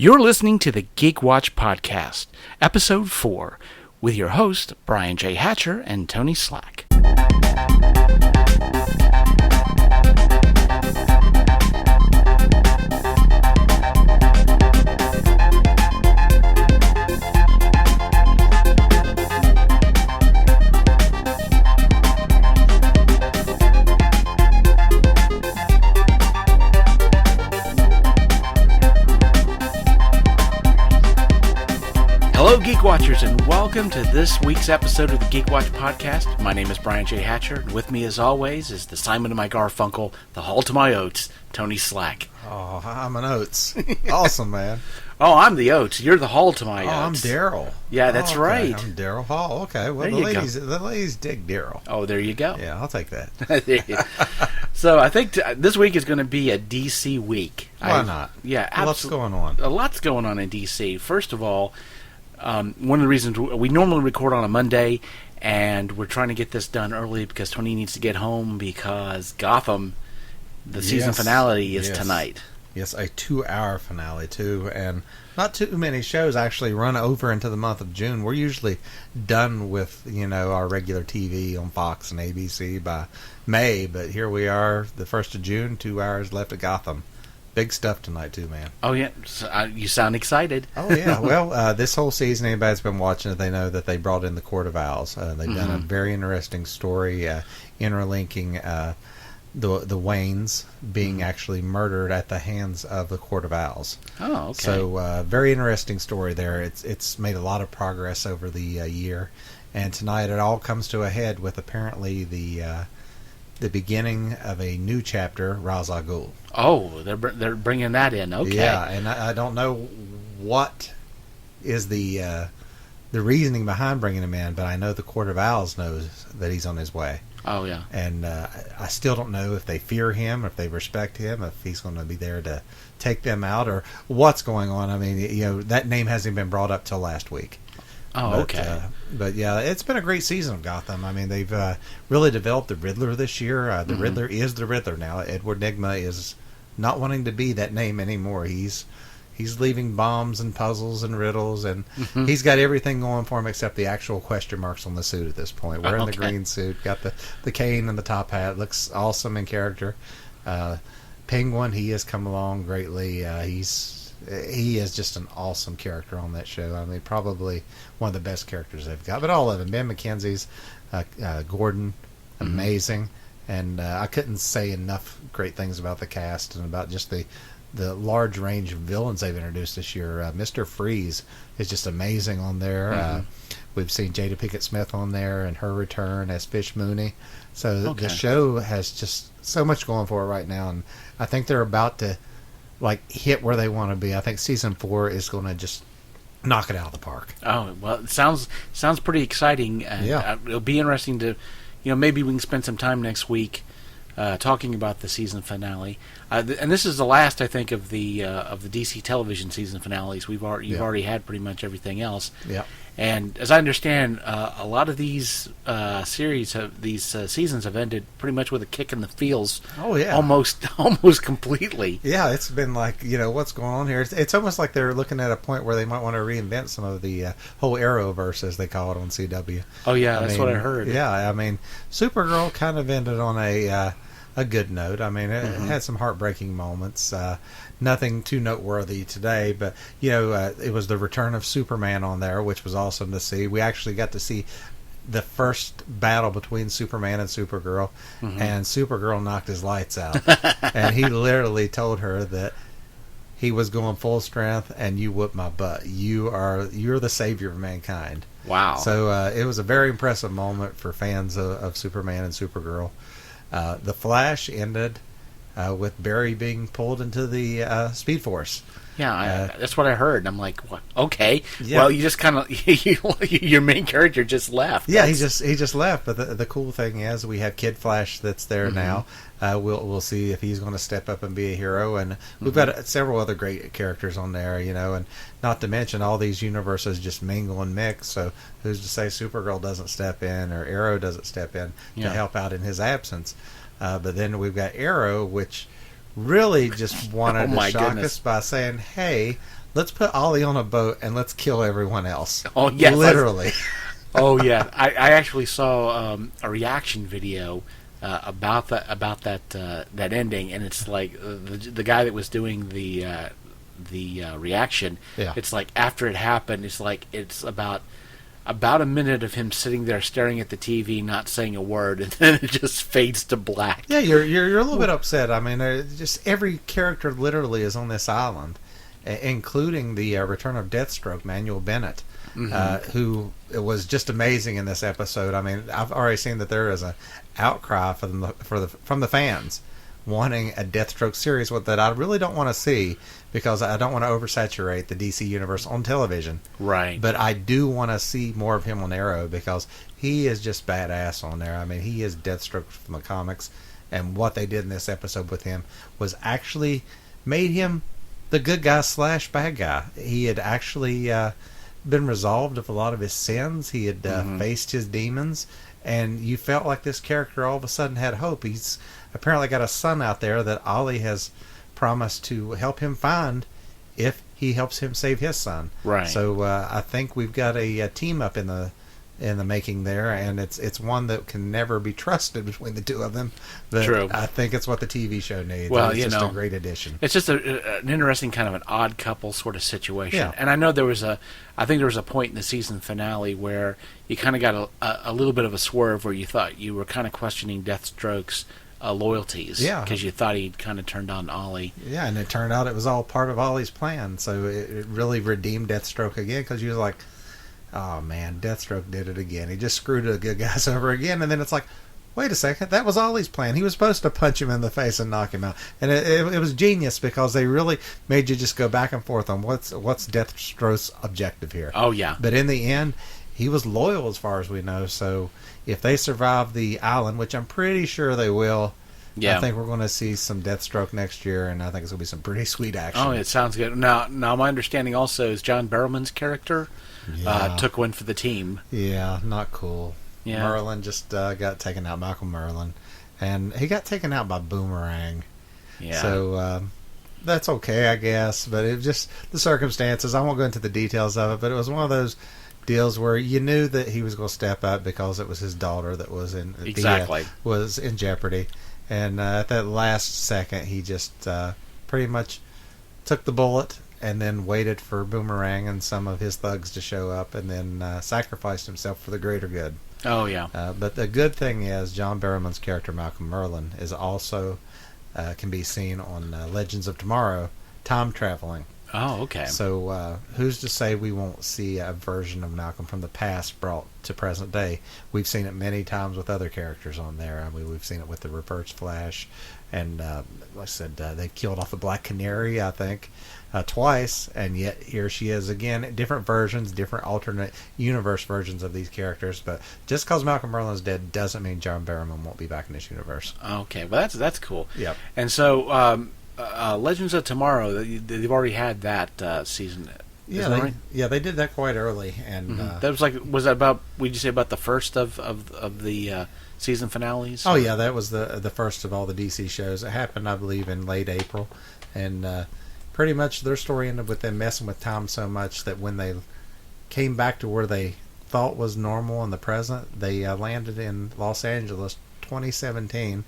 You're listening to the Geek Watch Podcast, Episode 4, with your host, Brian J. Hatcher and Tony Slack. Hello, Geek Watchers, and welcome to this week's episode of the Geek Watch Podcast. My name is Brian J. Hatcher, and with me, as always, is the Simon to my Garfunkel, the Hall to my Oates, Tony Slack. Oh, I'm an Oates. Awesome, man. Oh, I'm the Oates. You're the Hall to my Oates. I'm Daryl. Yeah, that's right. I'm Daryl Hall. Okay, well, the ladies dig Daryl. Oh, there you go. Yeah, I'll take that. So I think this week is going to be a DC week. Why not? Yeah, absolutely. What's going on? A lot's going on in DC. First of all, one of the reasons we normally record on a Monday, and we're trying to get this done early because Tony needs to get home because Gotham, the season finale, is tonight. Yes, a 2-hour finale, too, and not too many shows actually run over into the month of June. We're usually done with, our regular TV on Fox and ABC by May, but here we are, the 1st of June, 2 hours left of Gotham. Big stuff tonight, too, man. Oh, yeah. So, you sound excited. Oh, yeah. Well, this whole season, anybody that's been watching it, they know that they brought in the Court of Owls. They've done a very interesting story interlinking the Waynes being actually murdered at the hands of the Court of Owls. Oh, okay. So, very interesting story there. It's made a lot of progress over the year. And tonight it all comes to a head with apparently the beginning of a new chapter, Ra's al Ghul. Oh, they're bringing that in. Okay. Yeah, and I don't know what is the reasoning behind bringing him in, but I know the Court of Owls knows that he's on his way. Oh, yeah. And I still don't know if they fear him, if they respect him, if he's going to be there to take them out, or what's going on. I mean, that name hasn't been brought up till last week. Oh, okay. But yeah, it's been a great season of Gotham. I mean, they've really developed the Riddler this year. The Riddler is the Riddler now. Edward Nygma is not wanting to be that name anymore. He's leaving bombs and puzzles and riddles, and he's got everything going for him except the actual question marks on the suit at this point. Wearing the green suit, got the cane and the top hat. Looks awesome in character. Penguin, he has come along greatly. He is just an awesome character on that show. I mean, probably one of the best characters they've got. But all of them. Ben McKenzie's Gordon, amazing. And I couldn't say enough great things about the cast and about just the large range of villains they've introduced this year. Mr. Freeze is just amazing on there. We've seen Jada Pinkett Smith on there and her return as Fish Mooney. So the show has just so much going for it right now. And I think they're about to hit where they want to be. I think season 4 is going to just knock it out of the park. Oh, well, it sounds pretty exciting. Yeah. It'll be interesting to, maybe we can spend some time next week talking about the season finale. And this is the last, I think, of the DC television season finales. You've already had pretty much everything else. Yeah. And as I understand, a lot of these seasons have ended pretty much with a kick in the feels. Oh yeah, almost completely. Yeah, it's been like what's going on here. It's almost like they're looking at a point where they might want to reinvent some of the whole Arrowverse, as they call it on CW. Oh yeah, that's what I heard. Yeah, I mean, Supergirl kind of ended on a good note. I mean, it had some heartbreaking moments. Nothing too noteworthy today, but it was the return of Superman on there, which was awesome to see. We actually got to see the first battle between Superman and Supergirl, and Supergirl knocked his lights out, and he literally told her that he was going full strength, and you whooped my butt. You're the savior of mankind. Wow! So it was a very impressive moment for fans of Superman and Supergirl. The Flash ended with Barry being pulled into the Speed Force. Yeah, that's what I heard. And I'm like, what? Okay. Yeah. Well, you just kind of your main character just left. Yeah, he just left. But the cool thing is we have Kid Flash that's there now. We'll see if he's going to step up and be a hero. And we've got several other great characters on there, and not to mention all these universes just mingle and mix. So who's to say Supergirl doesn't step in or Arrow doesn't step in to help out in his absence? But then we've got Arrow, which really just wanted to shock us by saying, hey, let's put Ollie on a boat and let's kill everyone else. Oh, yes. Literally. Oh yeah, I actually saw a reaction video about that ending, and it's like the guy that was doing the reaction. Yeah. It's like after it happened, it's about a minute of him sitting there staring at the TV, not saying a word, and then it just fades to black. Yeah, you're a little bit upset. I mean, just every character literally is on this island, including the return of Deathstroke, Manuel Bennett, who was just amazing in this episode. I mean, I've already seen that there is an outcry from the fans wanting a Deathstroke series that I really don't want to see because I don't want to oversaturate the DC universe on television. Right. But I do want to see more of him on Arrow because he is just badass on there. I mean, he is Deathstroke from the comics, and what they did in this episode with him was actually made him the good guy / bad guy. He had actually been resolved of a lot of his sins. He had faced his demons, and you felt like this character all of a sudden had hope. He's apparently got a son out there that Ollie has promised to help him find if he helps him save his son. Right. So I think we've got a team up in the making there, and it's one that can never be trusted between the two of them. But True. I think it's what the TV show needs. Well, It's just a great addition. It's just an interesting kind of an odd couple sort of situation. Yeah. And I know I think there was a point in the season finale where you kind of got a little bit of a swerve where you thought you were kind of questioning Deathstroke's loyalties. Yeah. Because you thought he'd kind of turned on Ollie. Yeah, and it turned out it was all part of Ollie's plan. So it really redeemed Deathstroke again because you was like, oh man, Deathstroke did it again. He just screwed the good guys over again. And then it's like, wait a second, that was Ollie's plan. He was supposed to punch him in the face and knock him out. And it was genius because they really made you just go back and forth on what's Deathstroke's objective here. Oh, yeah. But in the end, he was loyal as far as we know. So if they survive the island, which I'm pretty sure they will, Yeah. I think we're going to see some Deathstroke next year, and I think it's going to be some pretty sweet action. Oh, it sounds good. Now my understanding also is John Barrowman's character took one for the team. Yeah, not cool. Yeah. Merlin just got taken out, Malcolm Merlin. And he got taken out by Boomerang. Yeah. So that's okay, I guess. But it just, the circumstances, I won't go into the details of it, but it was one of those deals where you knew that he was going to step up because it was his daughter that was was in jeopardy. And at that last second, he just pretty much took the bullet and then waited for Boomerang and some of his thugs to show up and then sacrificed himself for the greater good. Oh, yeah. But the good thing is John Barrowman's character, Malcolm Merlin, is also can be seen on Legends of Tomorrow, time traveling. Oh, okay. So who's to say we won't see a version of Malcolm from the past brought to present day? We've seen it many times with other characters on there. I mean, we've seen it with the Reverse Flash, and like I said, they killed off the Black Canary, I think, twice, and yet here she is again. Different versions, different alternate universe versions of these characters. But just because Malcolm Merlin's dead doesn't mean John Barrowman won't be back in this universe. Okay, well that's cool. Yep. And so Legends of Tomorrow, they've already had that season. Yeah, Isn't that right? they did that quite early, and That was that about? Would you say about the first of the season finales? oh yeah, that was the first of all the DC shows. It happened, I believe, in late April, and pretty much their story ended with them messing with time so much that when they came back to where they thought was normal in the present, they landed in Los Angeles, 2017.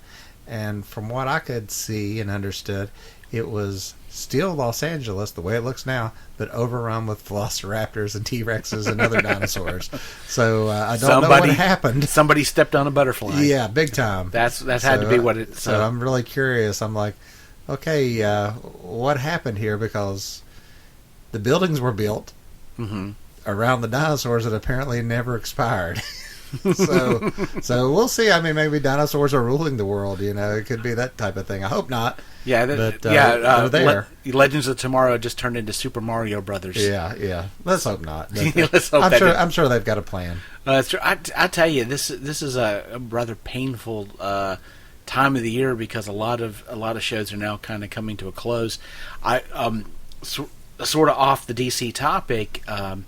And from what I could see and understood, it was still Los Angeles, the way it looks now, but overrun with velociraptors and T-Rexes and other dinosaurs. So I don't know what happened. Somebody stepped on a butterfly. Yeah, big time. That's had to be what it. So I'm really curious. I'm like, okay, what happened here? Because the buildings were built around the dinosaurs that apparently never expired. so we'll see. I mean, maybe dinosaurs are ruling the world. You know, it could be that type of thing. I hope not. Yeah, but they're there. Legends of Tomorrow just turned into Super Mario Brothers. Yeah. Let's hope not. Let's hope I'm sure they've got a plan. That's true. I tell you, this is a rather painful time of the year because a lot of shows are now kind of coming to a close. Sort of off the DC topic. Of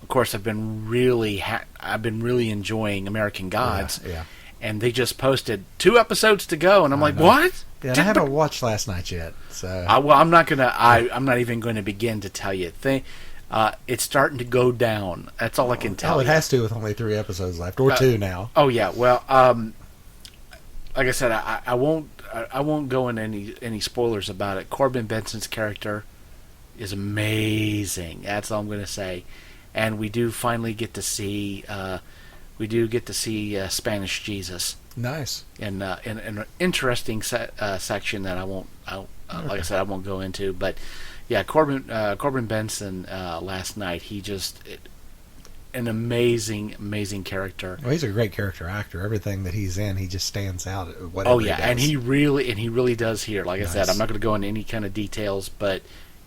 course, I've been really enjoying American Gods. Yeah. and they just posted 2 episodes to go, and I'm like, know. what? Yeah, and I haven't watched last night yet. So Well, I'm not gonna. I'm not even going to begin to tell you. It's starting to go down. That's all I can tell. it has to with only 3 episodes left, or 2 now. Oh yeah. Well, like I said, I won't. I won't go into any spoilers about it. Corbin Benson's character is amazing. That's all I'm going to say. And we do finally get to see. Spanish Jesus. Nice. In an interesting section that I won't. Like I said, I won't go into. But yeah, Corbin Benson last night. An amazing character. Well, he's a great character actor. Everything that he's in, he just stands out. Oh yeah, and he really does here. Like I said, Nice. I'm not going to go into any kind of details, but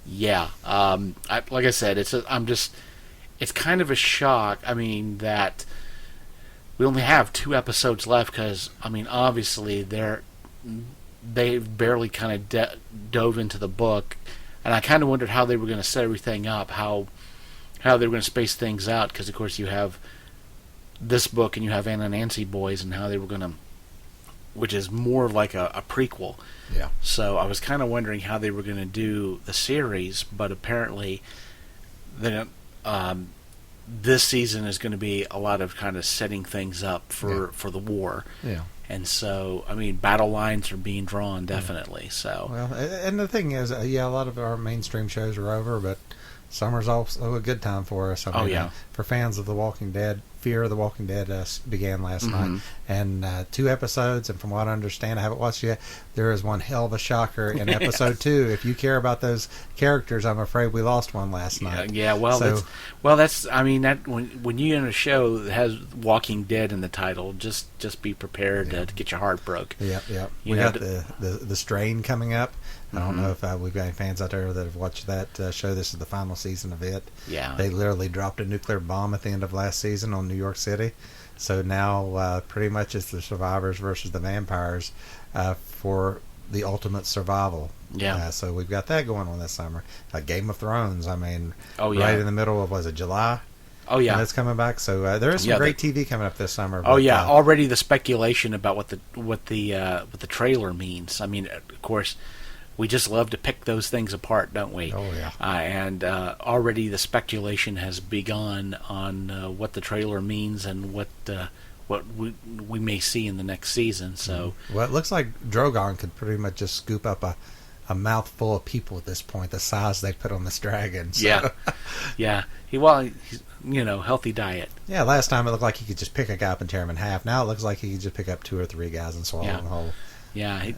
yeah, like I said, it's kind of a shock. I mean that we only have 2 episodes left because I mean obviously they barely kind of dove into the book, and I kind of wondered how they were going to set everything up, how they were going to space things out, because of course you have this book and you have Anna Nancy Boys, and how they were going to, which is more like a prequel. Yeah. So I was kind of wondering how they were going to do the series, but apparently then this season is going to be a lot of kind of setting things up for the war. Yeah. And so, I mean, battle lines are being drawn, definitely. So, Well, and the thing is, a lot of our mainstream shows are over, but summer's also a good time for us. I mean, for fans of The Walking Dead, Fear of the Walking Dead began last night, and 2 episodes. And from what I understand, I haven't watched yet. There is one hell of a shocker in episode 2. If you care about those characters, I'm afraid we lost one last night. Yeah. Well, that's. I mean, that when you in a show that has Walking Dead in the title, just be prepared to get your heart broke. Yep. We got the Strain coming up. I don't know if we've got any fans out there that have watched that show. This is the final season of it. Yeah. They literally dropped a nuclear bomb at the end of last season on New York City. So now pretty much it's the survivors versus the vampires for the ultimate survival. Yeah. So we've got that going on this summer. Game of Thrones, I mean, yeah. right in the middle of, was it July? Oh, yeah. And it's coming back. So there is some great TV coming up this summer. Oh, yeah. Already the speculation about what the trailer means. I mean, of course, we just love to pick those things apart, don't we? Oh, yeah. And already the speculation has begun on what the trailer means and what we may see in the next season. So, well, it looks like Drogon could pretty much just scoop up a mouthful of people at this point, the size they put on this dragon. So. Yeah. Yeah. He's, healthy diet. Yeah, last time it looked like he could just pick a guy up and tear him in half. Now it looks like he could just pick up 2 or 3 guys and swallow them whole. Yeah,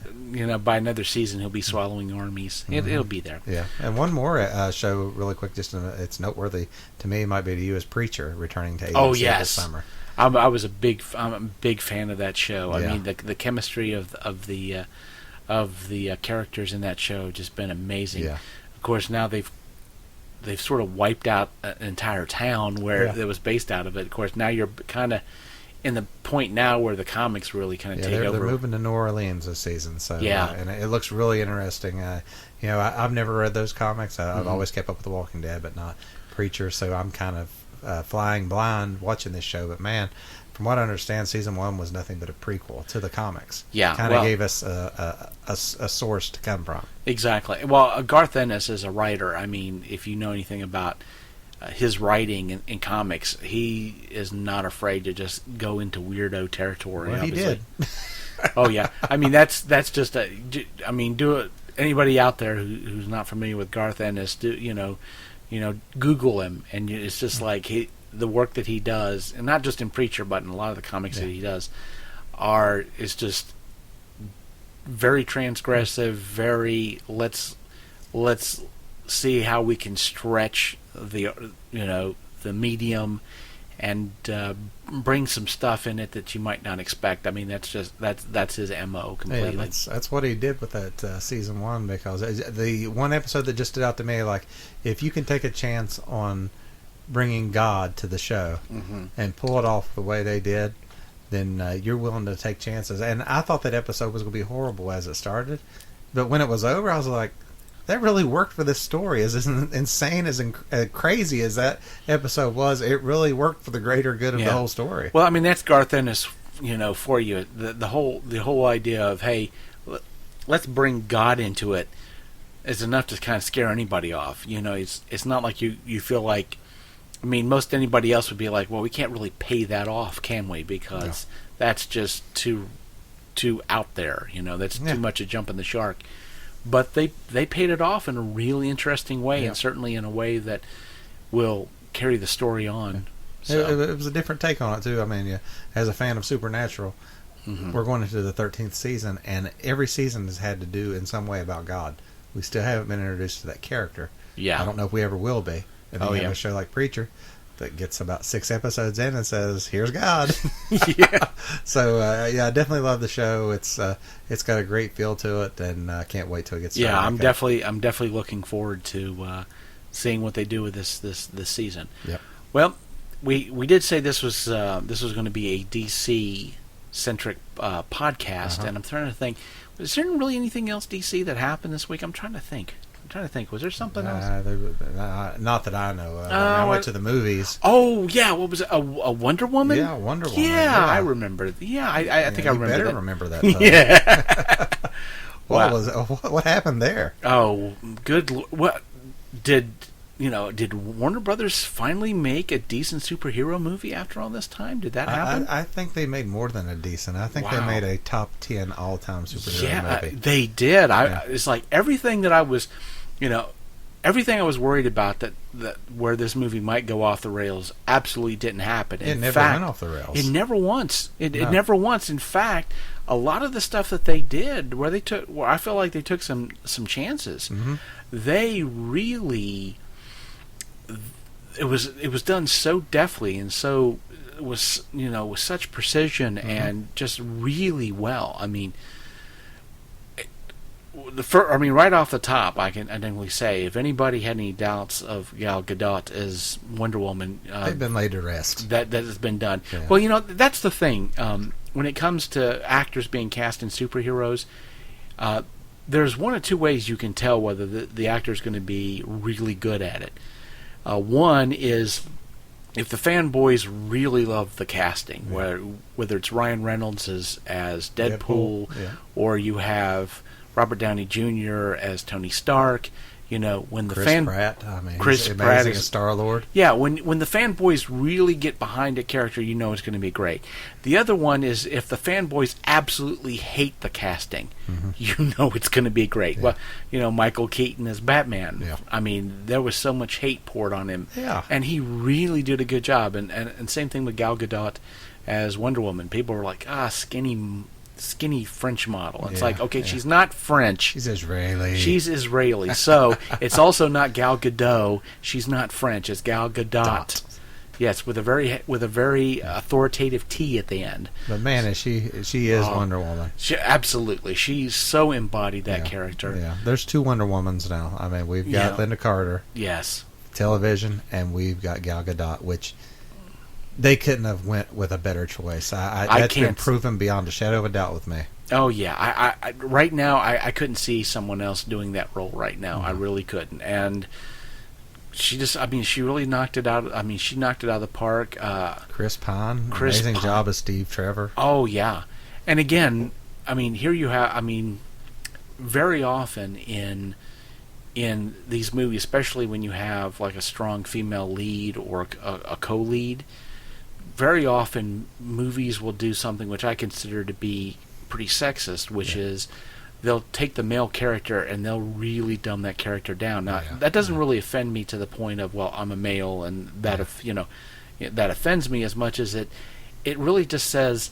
by another season he'll be swallowing armies. It'll be there. Yeah, and one more show, really quick, it's noteworthy to me, might be to you, as Preacher returning to AMC this summer. I'm a big fan of that show. I mean, the chemistry of the characters in that show just been amazing. Yeah. Of course, now they've sort of wiped out an entire town where it was based out of it. Of course, now you're kind of in the point now where the comics really kind of take over. They're moving to New Orleans this season, so and it looks really interesting. I've never read those comics. I've always kept up with The Walking Dead, but not Preacher. So I'm kind of flying blind watching this show. But man, from what I understand, season 1 was nothing but a prequel to the comics. Yeah, kind of gave us a source to come from. Exactly. Well, Garth Ennis is a writer. I mean, if you know anything about his writing in comics, he is not afraid to just go into weirdo territory. Well, he did. Oh yeah, I mean that's just do it. Anybody out there who's not familiar with Garth Ennis, Google him, and it's just like the work that he does, and not just in Preacher, but in a lot of the comics that he does, is just very transgressive. Very let's see how we can stretch the medium and bring some stuff in it that you might not expect. I mean, that's his MO completely. Yeah, that's what he did with that season 1, because the one episode that just stood out to me, like, if you can take a chance on bringing God to the show and pull it off the way they did, then you're willing to take chances. And I thought that episode was going to be horrible as it started, but when it was over, I was like, that really worked for this story. As insane as crazy as that episode was, it really worked for the greater good of the whole story. Well, I mean, that's Garth Ennis' for you. The whole idea of, hey, let's bring God into it is enough to kind of scare anybody off. It's not like you feel like, I mean, most anybody else would be like, well, we can't really pay that off, can we? Because that's just too out there. That's too much a jump in the shark. But they paid it off in a really interesting way, and certainly in a way that will carry the story on. So. It was a different take on it too. I mean, as a fan of Supernatural, we're going into the 13th season, and every season has had to do in some way about God. We still haven't been introduced to that character. Yeah, I don't know if we ever will be. And then you have a show like Preacher that gets about 6 episodes in and says, "Here's God." Yeah. So I definitely love the show. It's got a great feel to it, and I can't wait till it gets started. Yeah, I'm definitely looking forward to seeing what they do with this season. Yep. Well, we did say this was going to be a DC centric podcast, and I'm trying to think. Was there really anything else DC that happened this week? I'm trying to think. Was there something else? Not that I know of. I went to the movies. Oh, yeah. What was it? A Wonder Woman? Yeah, Wonder Woman. Yeah, I remember. Yeah, I think I remember better that. remember that. Yeah. What happened there? Oh, good. What did Warner Brothers finally make a decent superhero movie after all this time? Did that happen? I think they made more than a decent. I think they made a top 10 all-time superhero movie. They did. It's like everything that I was, everything I was worried about that where this movie might go off the rails absolutely didn't happen. It never went off the rails. It never once. It never once. In fact, a lot of the stuff that they did, where I feel like they took some chances. Mm-hmm. They really. It was done so deftly and so with such precision and just really well. I mean, right off the top, I can definitely say if anybody had any doubts of Gal Gadot as Wonder Woman, they've been laid to rest. That has been done. Yeah. Well, that's the thing. When it comes to actors being cast in superheroes, there's one or two ways you can tell whether the actor is going to be really good at it. One is if the fanboys really love the casting, whether it's Ryan Reynolds as Deadpool. Or you have Robert Downey Jr. as Tony Stark. When the Chris Pratt, Chris he's Pratt amazing as Star-Lord. Yeah, when the fanboys really get behind a character, it's going to be great. The other one is if the fanboys absolutely hate the casting, it's going to be great. Yeah. Well, Michael Keaton as Batman. Yeah. I mean, there was so much hate poured on him. Yeah. And he really did a good job. And same thing with Gal Gadot as Wonder Woman. People were like, skinny French model. It's like, okay, she's not French. She's Israeli. So it's also not Gal Gadot. She's not French. It's Gal Gadot. Yes, with a very authoritative T at the end. But man, she is Wonder Woman. Absolutely. She's so embodied that character. Yeah. There's 2 Wonder Womans now. I mean, we've got Linda Carter. Yes. Television, and we've got Gal Gadot, which they couldn't have went with a better choice. That's been proven beyond a shadow of a doubt with me. Oh yeah, I right now I couldn't see someone else doing that role right now. I really couldn't. And she really knocked it out. I mean, she knocked it out of the park. Chris Pine, amazing job as Steve Trevor. Oh yeah, and again, I mean, here you have. I mean, very often in these movies, especially when you have like a strong female lead or a co-lead. Very often, movies will do something which I consider to be pretty sexist, which is they'll take the male character and they'll really dumb that character down. Now, that doesn't really offend me to the point of, well, I'm a male, and that that offends me as much as it really just says,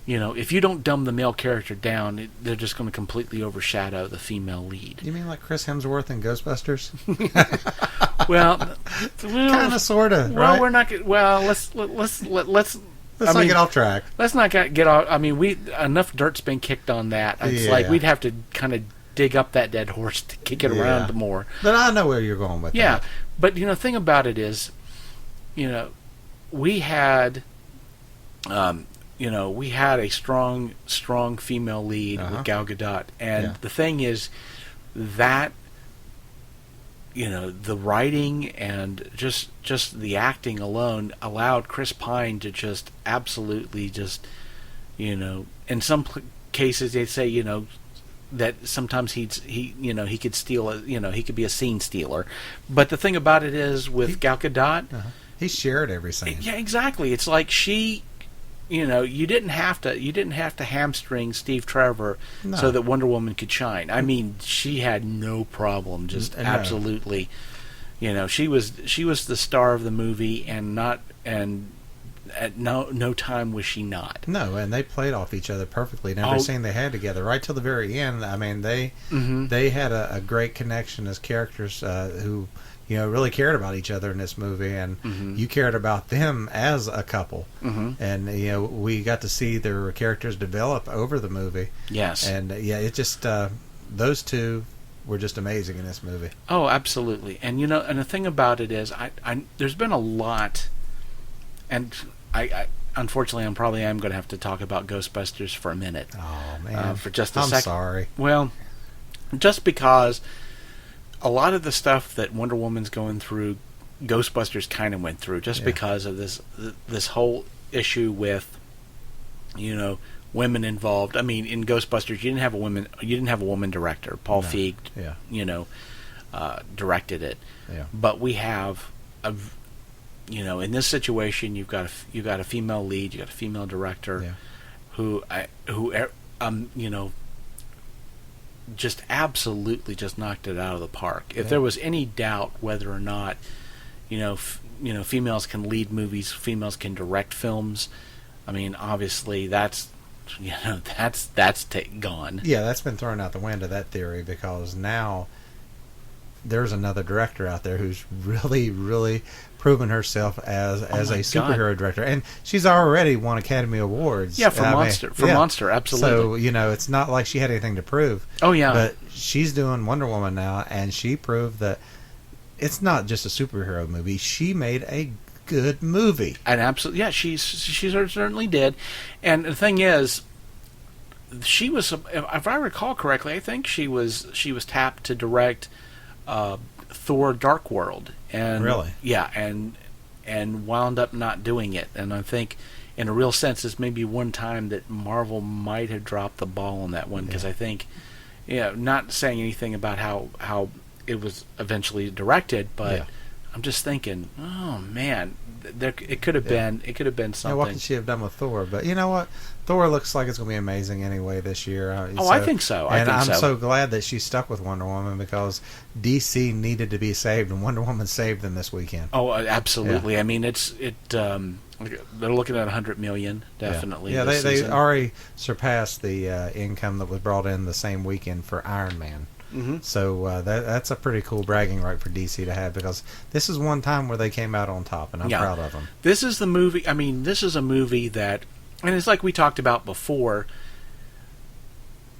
if you don't dumb the male character down, they're just going to completely overshadow the female lead. You mean like Chris Hemsworth in Ghostbusters? Well, kind of, sort of. Well, right? we're not. Well, let's not get off track. Let's not get off. I mean, enough dirt's been kicked on that. It's like we'd have to kind of dig up that dead horse to kick it around more. But I know where you're going with that. Yeah, but the thing about it is, we had, we had a strong female lead with Gal Gadot, and the thing is that. The writing and just the acting alone allowed Chris Pine to just absolutely just In some cases they say, that sometimes he could steal he could be a scene stealer. But the thing about it is with Gal Gadot, he shared every scene. yeah, exactly. It's like she, you didn't have to hamstring Steve Trevor so that Wonder Woman could shine. I mean, she had no problem, just absolutely. She was the star of the movie, and at no time was she not. No, and they played off each other perfectly in every scene they had together, right till the very end. I mean, they had a great connection as characters who really cared about each other in this movie, and you cared about them as a couple. And we got to see their characters develop over the movie. Yes, and it just those two were just amazing in this movie. Oh, absolutely. And and the thing about it is, I there's been a lot, and I unfortunately I'm going to have to talk about Ghostbusters for a minute. Oh man, for just a I'm second. sorry. Well, just because a lot of the stuff that Wonder Woman's going through, Ghostbusters kind of went through, just because of this whole issue with women involved. I mean, in Ghostbusters, you didn't have a woman director. Paul Feig, directed it. Yeah. But we have in this situation, you've got a female lead, you got a female director, who just absolutely just knocked it out of the park. If there was any doubt whether or not females can lead movies, females can direct films, I mean, obviously that's gone. Yeah, that's been thrown out the window, that theory, because now there's another director out there who's really, really proven herself as a superhero director, and she's already won Academy Awards. Yeah, for Monster, absolutely. So it's not like she had anything to prove. Oh yeah, but she's doing Wonder Woman now, and she proved that it's not just a superhero movie. She made a good movie. And absolutely, yeah, she certainly did. And the thing is, she was, if I recall correctly, I think she was tapped to direct Thor: Dark World, and really, yeah, and wound up not doing it. And I think, in a real sense, this may be one time that Marvel might have dropped the ball on that one, because I think, not saying anything about how it was eventually directed, but I'm just thinking, oh man, it could have been something. Yeah, what could she have done with Thor? But you know what? Thor looks like it's going to be amazing anyway this year. I think so. I'm so glad that she stuck with Wonder Woman, because DC needed to be saved, and Wonder Woman saved them this weekend. Oh, absolutely. Yeah. I mean, they're looking at $100 million, definitely. Yeah, they already surpassed the income that was brought in the same weekend for Iron Man. Mm-hmm. So that's a pretty cool bragging right for DC to have, because this is one time where they came out on top, and I'm proud of them. This is the movie. I mean, this is a movie that, and it's like we talked about before,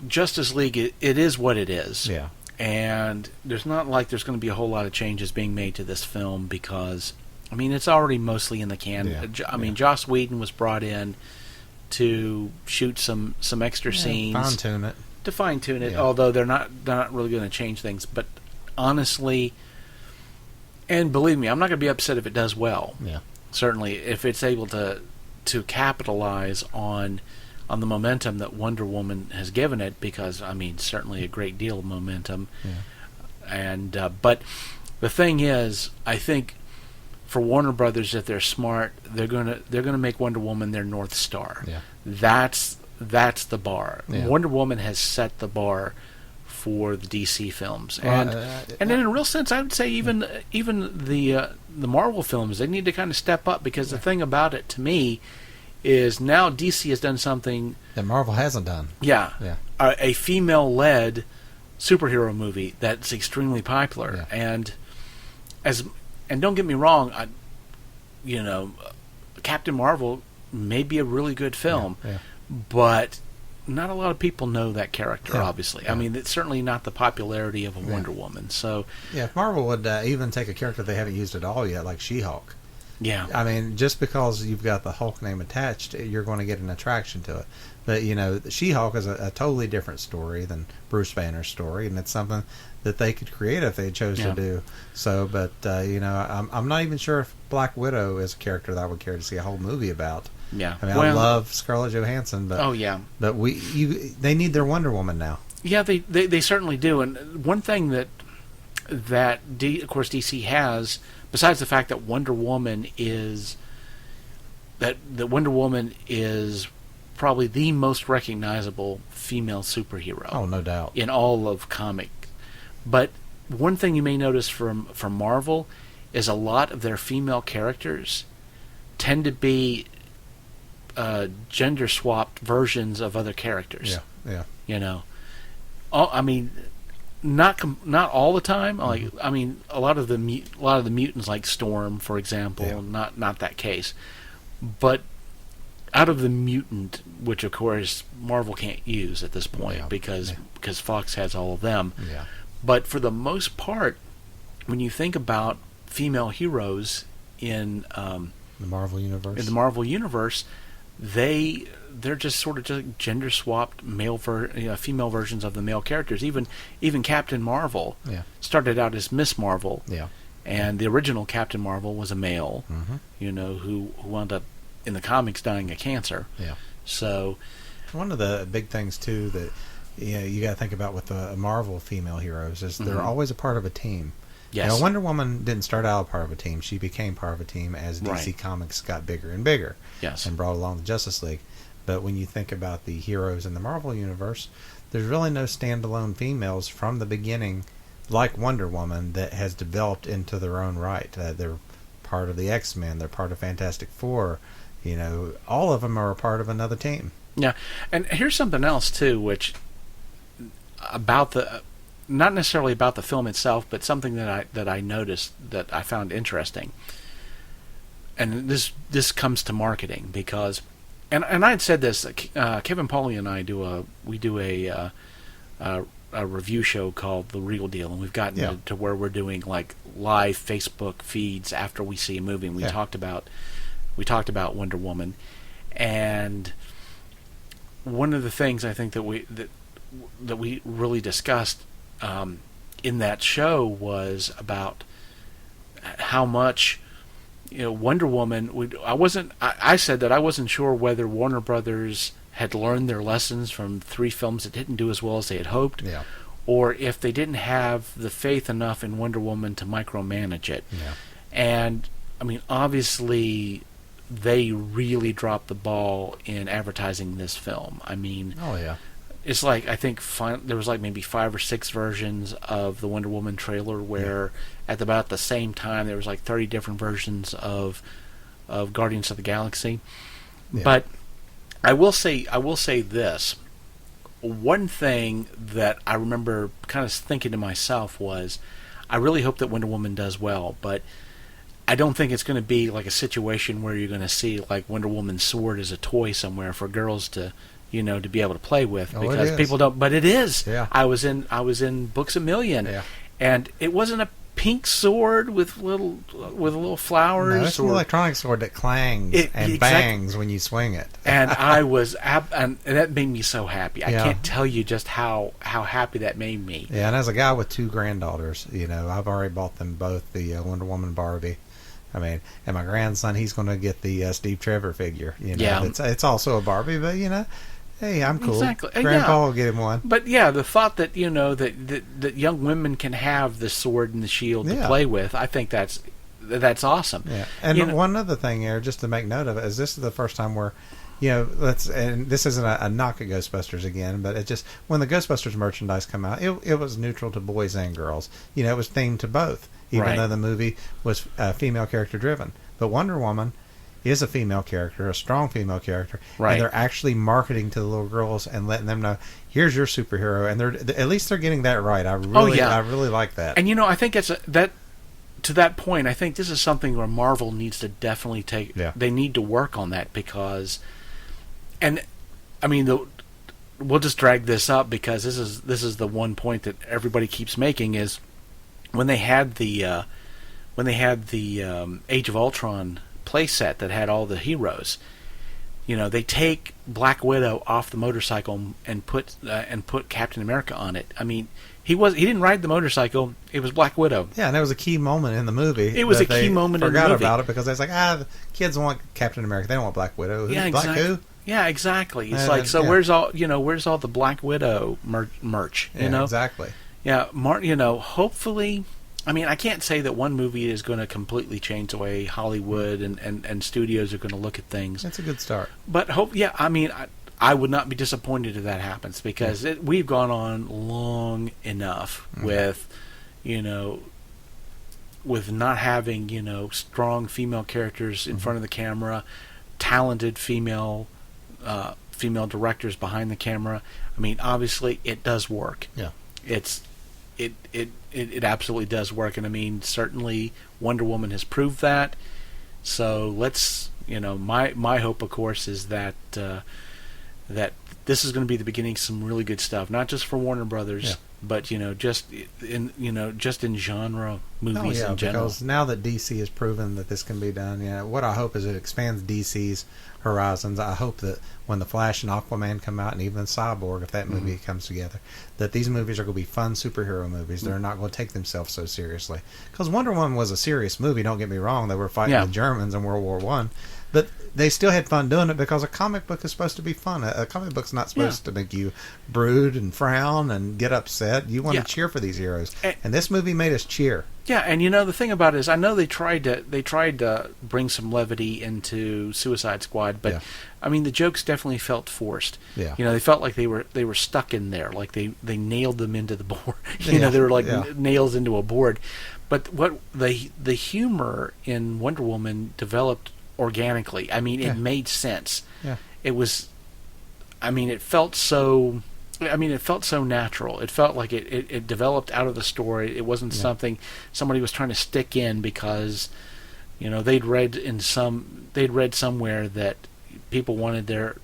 Justice League, it is what it is. Yeah. And there's not like there's going to be a whole lot of changes being made to this film, because, I mean, it's already mostly in the can. Yeah. I mean, Joss Whedon was brought in to shoot some extra scenes. Fine-tune it. To fine-tune it, although they're not really going to change things. But honestly, and believe me, I'm not going to be upset if it does well. Yeah. Certainly, if it's able to capitalize on the momentum that Wonder Woman has given it, because, I mean, certainly a great deal of momentum. Yeah. And but the thing is, I think for Warner Brothers, if they're smart, they're gonna make Wonder Woman their North Star. Yeah. That's the bar. Yeah. Wonder Woman has set the bar for the DC films, and in a real sense, I would say even the Marvel films, they need to kind of step up, because the thing about it to me is now DC has done something that Marvel hasn't done. Yeah. A female-led superhero movie that's extremely popular, and don't get me wrong, Captain Marvel may be a really good film. Yeah. But not a lot of people know that character, obviously. I mean, it's certainly not the popularity of a Wonder Woman. So, if Marvel would even take a character they haven't used at all yet, like She-Hulk. Yeah. I mean, just because you've got the Hulk name attached, you're going to get an attraction to it. But, She-Hulk is a totally different story than Bruce Banner's story, and it's something that they could create if they chose to do. So, but, I'm not even sure if Black Widow is a character that I would care to see a whole movie about. Yeah. I mean, I love Scarlett Johansson, but oh yeah, but they need their Wonder Woman now. yeah, they certainly do. And one thing that of course DC has, besides the fact that Wonder Woman is probably the most recognizable female superhero. Oh, no doubt. In all of comic. But one thing you may notice from Marvel is a lot of their female characters tend to be gender swapped versions of other characters. Yeah. You know, I mean, not all the time. Like, I mean, a lot of the mutants, like Storm, for example, not that case. But out of the mutant, which of course Marvel can't use at this point because Fox has all of them. Yeah. But for the most part, when you think about female heroes in the Marvel universe, they're just sort of just gender swapped female versions of the male characters. Even Captain Marvel started out as Miss Marvel. Yeah. And the original Captain Marvel was a male, who wound up in the comics dying of cancer. Yeah. So, one of the big things too that you got to think about with the Marvel female heroes is they're always a part of a team. Yes. Wonder Woman didn't start out a part of a team; she became part of a team as DC Comics got bigger and bigger. Yes. And brought along the Justice League. But when you think about the heroes in the Marvel universe, there's really no standalone females from the beginning like Wonder Woman that has developed into their own right. They're part of the X-Men. They're part of Fantastic Four. You know, all of them are a part of another team. Yeah, and here's something else too, which about not necessarily about the film itself, but something that I noticed that I found interesting. And this comes to marketing because, and I had said this. Kevin Pauly and I do a review show called The Real Deal, and we've gotten to where we're doing like live Facebook feeds after we see a movie. And we talked about Wonder Woman, and one of the things I think that we really discussed in that show was about how much Wonder Woman. I said that I wasn't sure whether Warner Brothers had learned their lessons from 3 films that didn't do as well as they had hoped, or if they didn't have the faith enough in Wonder Woman to micromanage it. Yeah. And I mean, obviously, they really dropped the ball in advertising this film. I mean, it's like I think there was like maybe 5 or 6 versions of the Wonder Woman trailer where at about the same time there was like 30 different versions of Guardians of the Galaxy. Yeah. But I will say this. One thing that I remember kind of thinking to myself was, I really hope that Wonder Woman does well, but I don't think it's going to be like a situation where you're going to see like Wonder Woman's sword as a toy somewhere for girls to be able to play with, because people don't. But it is. Yeah. I was in Books A Million, and it wasn't a pink sword with little flowers. No, it's an electronic sword that clangs and bangs when you swing it. And I was and that made me so happy. I can't tell you just how happy that made me. Yeah, and as a guy with 2 granddaughters, I've already bought them both the Wonder Woman Barbie. I mean, and my grandson, he's going to get the Steve Trevor figure. It's also a Barbie, but hey, I'm cool. Exactly. Grandpa will get him one. But the thought that that young women can have the sword and the shield to play with, I think that's awesome. Yeah. And one other thing here, just to make note of it, is this is the first time where, and this isn't a knock at Ghostbusters again, but it just, when the Ghostbusters merchandise come out, it was neutral to boys and girls. It was themed to both, even though the movie was female character driven. But Wonder Woman is a female character, a strong female character, and they're actually marketing to the little girls and letting them know, here's your superhero, and at least they're getting that right. I really like that. And I think it's that to that point. I think this is something where Marvel needs to definitely take. Yeah. They need to work on that because, and I mean, we'll just drag this up because this is the one point that everybody keeps making is when they had the Age of Ultron playset that had all the heroes. They take Black Widow off the motorcycle and put Captain America on it. I mean, He didn't ride the motorcycle. It was Black Widow. Yeah, and that was a key moment in the movie. It was that a key they moment in the forgot movie. about it because they was like, the kids want Captain America. They don't want Black Widow. Yeah, Black exactly. who? Yeah, exactly. It's And like, then, so yeah. where's all the Black Widow merch? You Yeah, know, exactly. yeah, hopefully. I mean, I can't say that one movie is going to completely change the way Hollywood and studios are going to look at things. That's a good start. But I mean, I would not be disappointed if that happens because we've gone on long enough with, with not having, strong female characters in front of the camera, talented female directors behind the camera. I mean, obviously, it does work. Yeah. It absolutely does work, and I mean, certainly Wonder Woman has proved that. So let's, my hope, of course, is that that this is going to be the beginning of some really good stuff, not just for Warner Brothers, but just in genre movies in general. Because now that DC has proven that this can be done, what I hope is it expands DC's horizons. I hope that when the Flash and Aquaman come out, and even Cyborg, if that movie comes together, that these movies are going to be fun superhero movies. They're not going to take themselves so seriously. Because Wonder Woman was a serious movie. Don't get me wrong; they were fighting the Germans in World War One. But they still had fun doing it because a comic book is supposed to be fun. A comic book's not supposed to make you brood and frown and get upset. You want to cheer for these heroes. And this movie made us cheer. Yeah, and the thing about it is, I know they tried to bring some levity into Suicide Squad, but I mean the jokes definitely felt forced. Yeah. They felt like they were stuck in there, like they nailed them into the board. They were like nails into a board. But what the humor in Wonder Woman developed organically. I mean, it made sense. Yeah. It was. I mean, it felt so natural. It felt like it developed out of the story. It wasn't something somebody was trying to stick in because, they'd read somewhere that people wanted their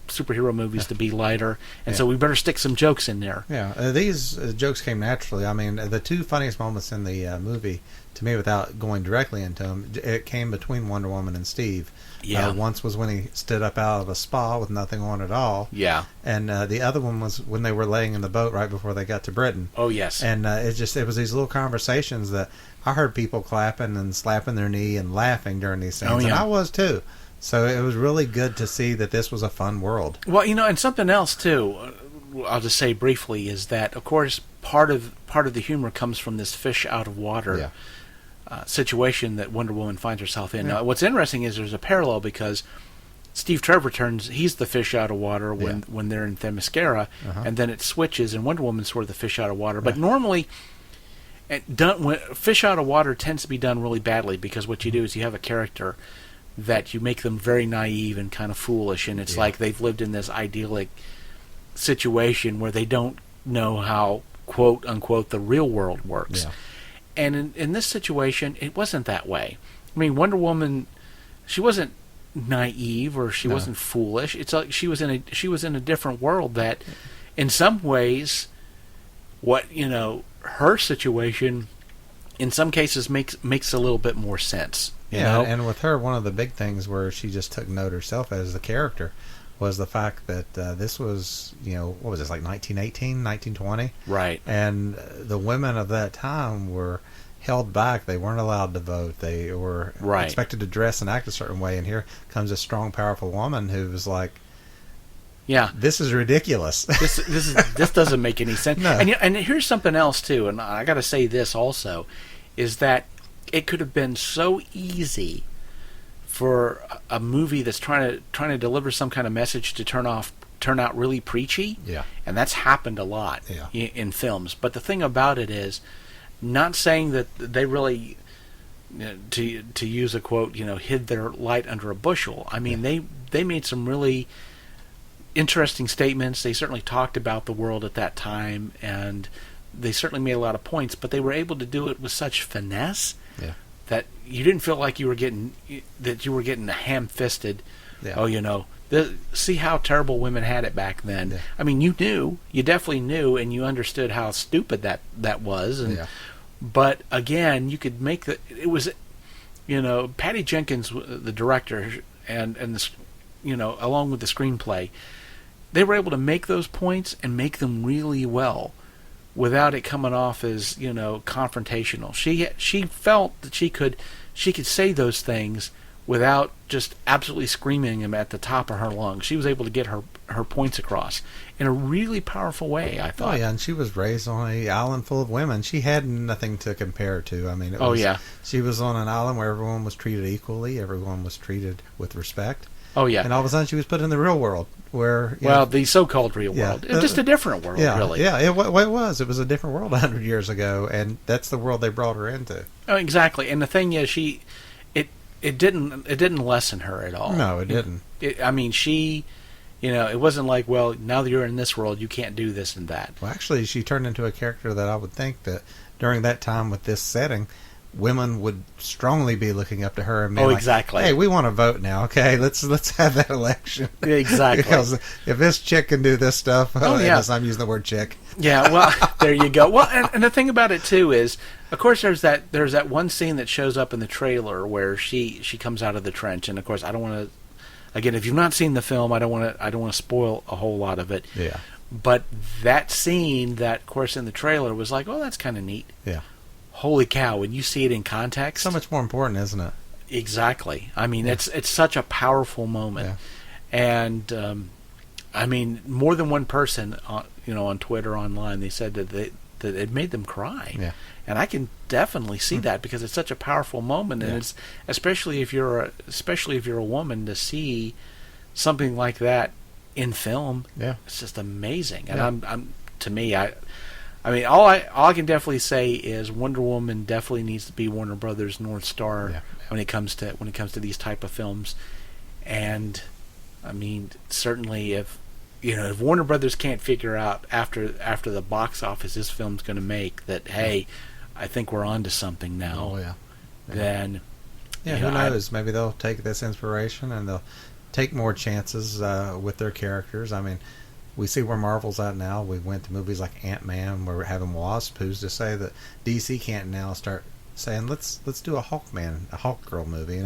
superhero movies to be lighter, and so we better stick some jokes in there. Yeah, these jokes came naturally. I mean, the two funniest moments in the movie, to me, without going directly into them, it came between Wonder Woman and Steve. Yeah. Once was when he stood up out of a spa with nothing on at all. Yeah. And the other one was when they were laying in the boat right before they got to Britain. Oh, yes. And it was these little conversations that I heard people clapping and slapping their knee and laughing during these scenes. Oh, yeah. And I was too. So it was really good to see that this was a fun world. Well, and something else too, I'll just say briefly, is that of course part of the humor comes from this fish out of water situation that Wonder Woman finds herself in. Now, what's interesting is there's a parallel because Steve Trevor he's the fish out of water when they're in Themyscira, and then it switches, and Wonder Woman's sort of the fish out of water. But normally, fish out of water tends to be done really badly because what you do is you have a character that you make them very naive and kind of foolish, and it's like they've lived in this idyllic situation where they don't know how, quote unquote, the real world works. Yeah. And in this situation, it wasn't that way. I mean, Wonder Woman, she wasn't naive or she wasn't foolish. It's like she was in a different world that, in some ways, her situation, in some cases, makes a little bit more sense. You know? And with her, one of the big things where she just took note herself as the character was the fact that this was, what was this, like 1918, 1920? Right. And the women of that time were held back. They weren't allowed to vote. They were expected to dress and act a certain way. And here comes a strong, powerful woman who was like, "Yeah, this is ridiculous. This doesn't make any sense." No. And here's something else too. And I got to say this also, is that it could have been so easy for a movie that's trying to deliver some kind of message to turn out really preachy. Yeah. And that's happened a lot in films. But the thing about it is, not saying that they really, to use a quote, hid their light under a bushel. I mean, they made some really interesting statements. They certainly talked about the world at that time, and they certainly made a lot of points, but they were able to do it with such finesse that you didn't feel like you were getting ham-fisted. Yeah. Oh, see how terrible women had it back then. Yeah. I mean, you definitely knew, and you understood how stupid that was. And, but again, you could make it was, Patty Jenkins, the director, and this, along with the screenplay, they were able to make those points and make them really well. without it coming off as, confrontational. She felt that she could say those things without just absolutely screaming them at the top of her lungs. She was able to get her points across in a really powerful way, I thought. Oh, yeah, and she was raised on an island full of women. She had nothing to compare to. I mean, she was on an island where everyone was treated equally, everyone was treated with respect. Oh, yeah. And all of a sudden she was put in the real world where... the so-called real world. Just a different world, really. Yeah, it was. It was a different world 100 years ago, and that's the world they brought her into. Oh, exactly. And the thing is, it didn't lessen her at all. No, it didn't. She... it wasn't like, well, now that you're in this world, you can't do this and that. Well, actually, she turned into a character that I would think that during that time with this setting, women would strongly be looking up to her and being exactly. Hey, we want to vote now, okay? Let's have that election. Exactly. Because if this chick can do this stuff, unless I'm using the word chick. Yeah, well, there you go. Well, and the thing about it too is, of course, there's that one scene that shows up in the trailer where she comes out of the trench, and of course, I don't want to. Again, if you've not seen the film, I don't want to spoil a whole lot of it. Yeah. But that scene, that of course in the trailer, was like, oh, that's kind of neat. Yeah. Holy cow! When you see it in context, so much more important, isn't it? Exactly. I mean, it's such a powerful moment, and more than one person, on Twitter, online, they said that it made them cry. Yeah. And I can definitely see that because it's such a powerful moment, and it's especially if you're a woman, to see something like that in film. Yeah, it's just amazing. And all I can definitely say is Wonder Woman definitely needs to be Warner Brothers' North Star when it comes to these type of films. And certainly if Warner Brothers can't figure out after the box office this film's going to make that, hey, I think we're on to something now. Oh, yeah. Then, who knows? Maybe they'll take this inspiration and they'll take more chances with their characters. I mean, we see where Marvel's at now. We went to movies like Ant-Man. We're having Wasp. Who's to say that DC can't now start saying, let's do a Hawkgirl movie?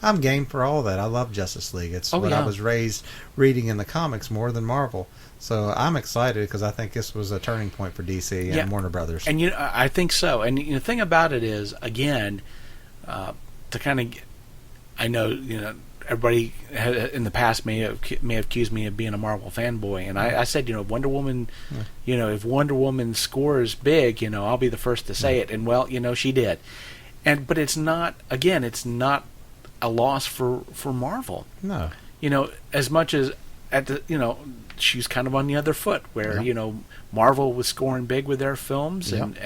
I'm game for all that. I love Justice League. It's I was raised reading in the comics more than Marvel. So I'm excited because I think this was a turning point for DC and Warner Brothers. And I think so. And the thing about it is, again, to kind of, I know everybody in the past may have accused me of being a Marvel fanboy, and I said Wonder Woman, if Wonder Woman scores big, I'll be the first to say it. And well, she did. But it's not a loss for Marvel. No. As much as she's kind of on the other foot where Marvel was scoring big with their films and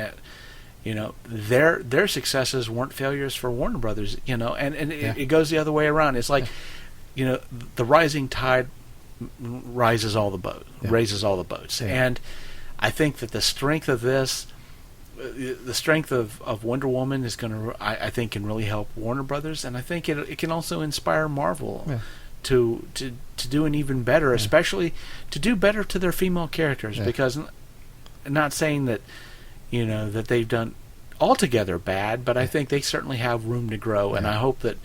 their successes weren't failures for Warner Brothers, it goes the other way around. It's like the rising tide raises all the boats. And I think that the strength of this, the strength of Wonder Woman is going to, I think, can really help Warner Brothers, and I think it can also inspire Marvel to do an even better, especially to do better to their female characters. Because I'm not saying that that they've done altogether bad, but I think they certainly have room to grow, and I hope that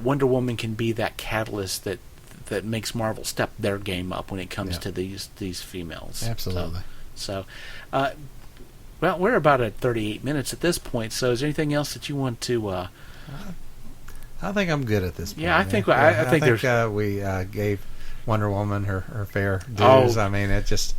Wonder Woman can be that catalyst that makes Marvel step their game up when it comes to these females. Absolutely. So well, we're about at 38 minutes at this point. So, is there anything else that you want to? I think I'm good at this point. Yeah, I think we gave Wonder Woman her fair dues. I mean, it just.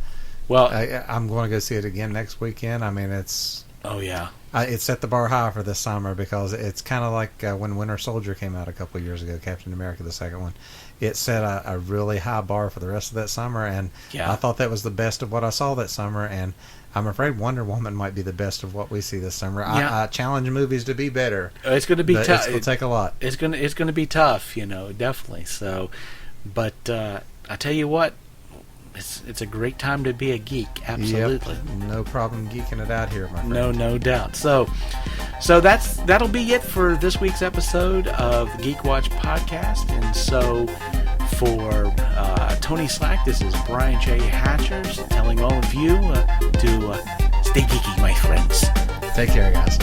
Well, I'm going to go see it again next weekend. I mean, it's. Oh yeah. It set the bar high for this summer because it's kind of like when Winter Soldier came out a couple of years ago, Captain America, the second one. It set a really high bar for the rest of that summer, and I thought that was the best of what I saw that summer, and I'm afraid Wonder Woman might be the best of what we see this summer. I challenge movies to be better. It's going to be tough. It's going to take a lot. It's going to be tough, definitely. So, but I tell you what, it's a great time to be a geek. Absolutely. Yep. No problem geeking it out here, my friend. No doubt. So that'll be it for this week's episode of the Geek Watch podcast. And so for Tony Slack, this is Brian J. Hatchers telling all of you to stay geeky, my friends. Take care, guys.